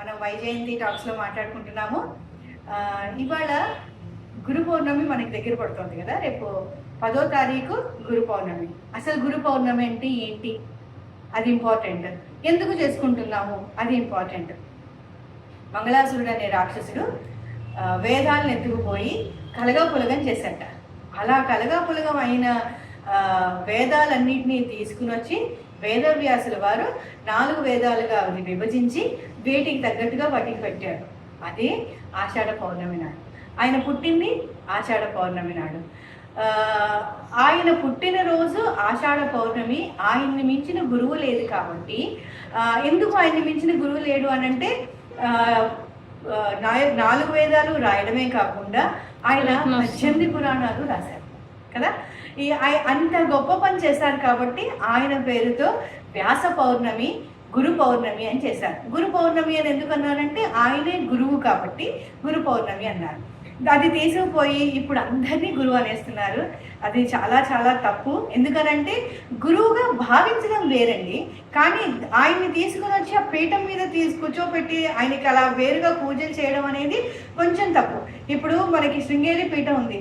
మనం వైజయంతి టాక్స్లో మాట్లాడుకుంటున్నాము. ఇవాళ గురు పౌర్ణమి మనకి దగ్గర పడుతుంది కదా. రేపు 10వ తారీఖు గురు పౌర్ణమి. అసలు గురు పౌర్ణమి అంటే ఏంటి, అది ఇంపార్టెంట్. ఎందుకు చేసుకుంటున్నాము, అది ఇంపార్టెంట్. మంగళాసురుడు అనే రాక్షసుడు వేదాలను ఎత్తుకుపోయి కలగాపులగం చేశాట. అలా కలగాపులగం అయిన వేదాలన్నింటినీ తీసుకుని వచ్చి వేదవ్యాసుల వారు 4 వేదాలుగా విభజించి వేటికి తగ్గట్టుగా వాటికి పెట్టాడు. అదే ఆషాఢ పౌర్ణమి నాడు. ఆయన పుట్టింది ఆషాఢ పౌర్ణమి నాడు. ఆయన పుట్టినరోజు ఆషాఢ పౌర్ణమి. ఆయన్ని మించిన గురువు లేదు కాబట్టి, ఎందుకు ఆయన్ని మించిన గురువు లేడు అని అంటే 4 వేదాలు రాయడమే కాకుండా ఆయన 18 పురాణాలు రాశారు కదా. అంత గొప్ప పని చేశారు కాబట్టి ఆయన పేరుతో వ్యాస పౌర్ణమి, గురు పౌర్ణమి అని చేశారు. గురు పౌర్ణమి అని ఎందుకు అన్నారంటే ఆయనే గురువు కాబట్టి గురు పౌర్ణమి అన్నారు. అది తీసుకుపోయి ఇప్పుడు అందరినీ గురువు అనేస్తున్నారు. అది చాలా చాలా తప్పు. ఎందుకనంటే గురువుగా భావించడం వేరండి, కానీ ఆయన్ని తీసుకుని వచ్చి ఆ పీఠం మీద కూర్చోపెట్టి ఆయనకి అలా వేరుగా పూజలు చేయడం అనేది కొంచెం తప్పు. ఇప్పుడు మనకి శృంగేరి పీఠం ఉంది,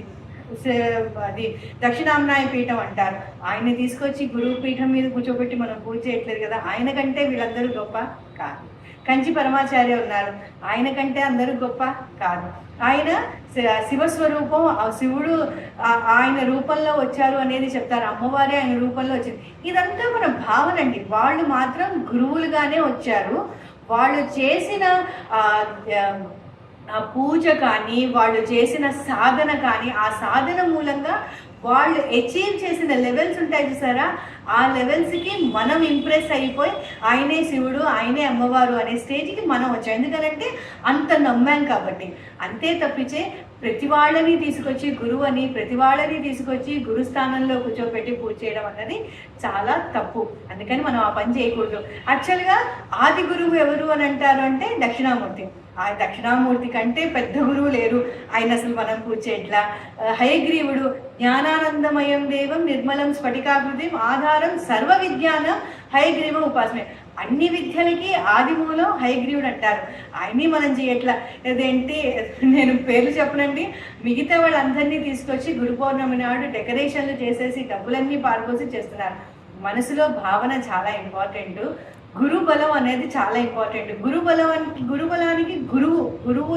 అది దక్షిణామ్నాయ పీఠం అంటారు. ఆయన్ని తీసుకొచ్చి గురువు పీఠం మీద కూర్చోబెట్టి మనం పూజ చేయట్లేదు కదా. ఆయన కంటే వీళ్ళందరూ గొప్ప కాదు. కంచి పరమాచార్య ఉన్నారు, ఆయన కంటే అందరూ గొప్ప కాదు. ఆయన శివస్వరూపం, శివుడు ఆయన రూపంలో వచ్చారు అనేది చెప్తారు. అమ్మవారే ఆయన రూపంలో వచ్చింది. ఇదంతా మన భావన అండి. వాళ్ళు మాత్రం గురువులుగానే వచ్చారు. వాళ్ళు చేసిన ఆ పూజ కానీ, వాళ్ళు చేసిన సాధన కానీ, ఆ సాధన మూలంగా వాళ్ళు అచీవ్ చేసిన లెవెల్స్ ఉంటాయి చూసారా, ఆ లెవెల్స్కి మనం ఇంప్రెస్ అయిపోయి ఆయనే శివుడు, ఆయనే అమ్మవారు అనే స్టేజ్కి మనం వచ్చాం. ఎందుకంటే అంత నమ్మాం కాబట్టి. అంతే తప్పించే ప్రతి వాళ్ళని తీసుకొచ్చి గురువు అని, ప్రతి వాళ్ళని తీసుకొచ్చి గురుస్థానంలో కూర్చోపెట్టి పూజ చేయడం అన్నది చాలా తప్పు. అందుకని మనం ఆ పని చేయకూడదు. యాక్చువల్గా ఆది గురువు ఎవరు అని అంటారు అంటే దక్షిణామూర్తి. ఆ దక్షిణామూర్తి కంటే పెద్ద గురువు లేరు. ఆయన అసలు మనం పూజ చేయట్లా. హయగ్రీవుడు జ్ఞానానందమయం దేవం నిర్మలం స్ఫటికాకృతిం ఆధారం సర్వ విద్యానం హయగ్రీవం ఉపాసమే. అన్ని విద్యలకి ఆది మూలం హయగ్రీవుడు అంటారు. ఆయన్ని మనం చేయట్లా. అదేంటి, నేను పేర్లు చెప్పనండి. మిగతా వాళ్ళందరినీ తీసుకొచ్చి గురు పౌర్ణమి నాడు డెకరేషన్లు చేసేసి డబ్బులన్నీ పాల్పోసి చేస్తున్నారు. మనసులో భావన చాలా ఇంపార్టెంట్. గురు బలం అనేది చాలా ఇంపార్టెంట్. గురుబలానికి గురువు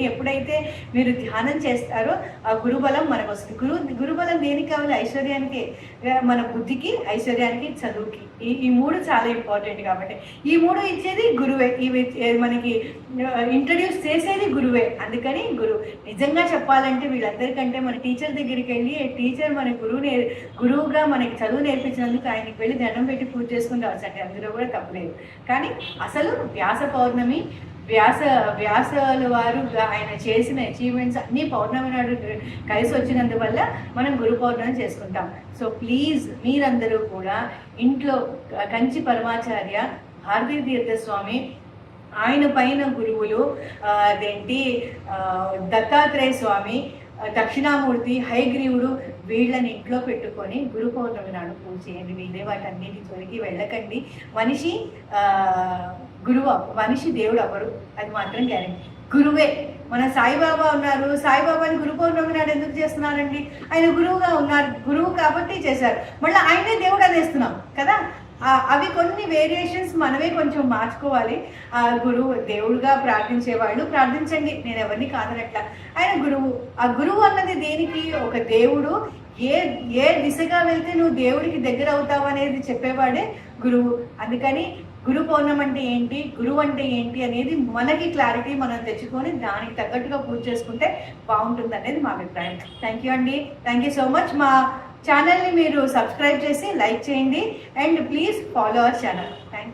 ఎప్పుడైతే మీరు ధ్యానం చేస్తారో ఆ గురుబలం మనకు వస్తుంది. గురుబలం దేనికి కావాలి? ఐశ్వర్యానికి, మన బుద్ధికి, ఐశ్వర్యానికి, చదువుకి. ఈ 3 చాలా ఇంపార్టెంట్ కాబట్టి ఈ 3 ఇచ్చేది గురువే. ఇవి మనకి ఇంట్రడ్యూస్ చేసేది గురువే. అందుకని గురువు నిజంగా చెప్పాలంటే వీళ్ళందరికంటే మన టీచర్ దగ్గరికి వెళ్ళి టీచర్ మన గురువుగా మనకి చదువు నేర్పించినందుకు ఆయనకి వెళ్ళి దండం పెట్టి పూజ చేసుకుని రావచ్చండి. అందులో కూడా తప్పలేదు. కానీ అసలు వ్యాస పౌర్ణమి, వ్యాసాల వారు ఆయన చేసిన అచీవ్మెంట్స్ అన్నీ పౌర్ణమి నాడు కలిసి వచ్చినందువల్ల మనం గురు పౌర్ణమి చేసుకుంటాం. సో ప్లీజ్ మీరందరూ కూడా ఇంట్లో కంచి పరమాచార్య, భారతీ తీర్థస్వామి, ఆయన పైన గురువులు అదేంటి దత్తాత్రేయ స్వామి, దక్షిణామూర్తి, హయగ్రీవుడు, వీళ్ళని ఇంట్లో పెట్టుకొని గురు పౌర్ణమి నాడు పూజ చేయండి. వీళ్ళే వాటన్నిటి జోలికి వెళ్ళకండి. మనిషి మనిషి దేవుడు అవ్వరు, అది మాత్రం గ్యారెంటీ. గురువే. మన సాయిబాబా ఉన్నారు, సాయిబాబాని గురు పౌర్ణమి నాడు ఎందుకు చేస్తున్నారండి? ఆయన గురువుగా ఉన్నారు, గురువు కాబట్టి చేశారు. మళ్ళీ ఆయనే దేవుడు అనేస్తున్నాం కదా. అవి కొన్ని వేరియేషన్స్ మనమే కొంచెం మార్చుకోవాలి. గురువు దేవుడుగా ప్రార్థించే వాళ్ళు ప్రార్థించండి, నేను ఎవరిని కాదనట్లా. ఆయన గురువు. ఆ గురువు అన్నది దేనికి? ఒక దేవుడు ఏ దిశగా వెళ్తే నువ్వు దేవుడికి దగ్గర అవుతావు అనేది చెప్పేవాడే గురువు. అందుకని గురు పౌర్ణమి అంటే ఏంటి, గురువు అంటే ఏంటి అనేది మనకి క్లారిటీ మనం తెచ్చుకొని దానికి తగ్గట్టుగా పూజ చేసుకుంటే బాగుంటుంది అనేది మా అభిప్రాయం. థ్యాంక్ యూ అండి. Thank you so much. మా ఛానల్ని మీరు సబ్స్క్రైబ్ చేసి లైక్ చేయండి and please follow our channel. Thank you.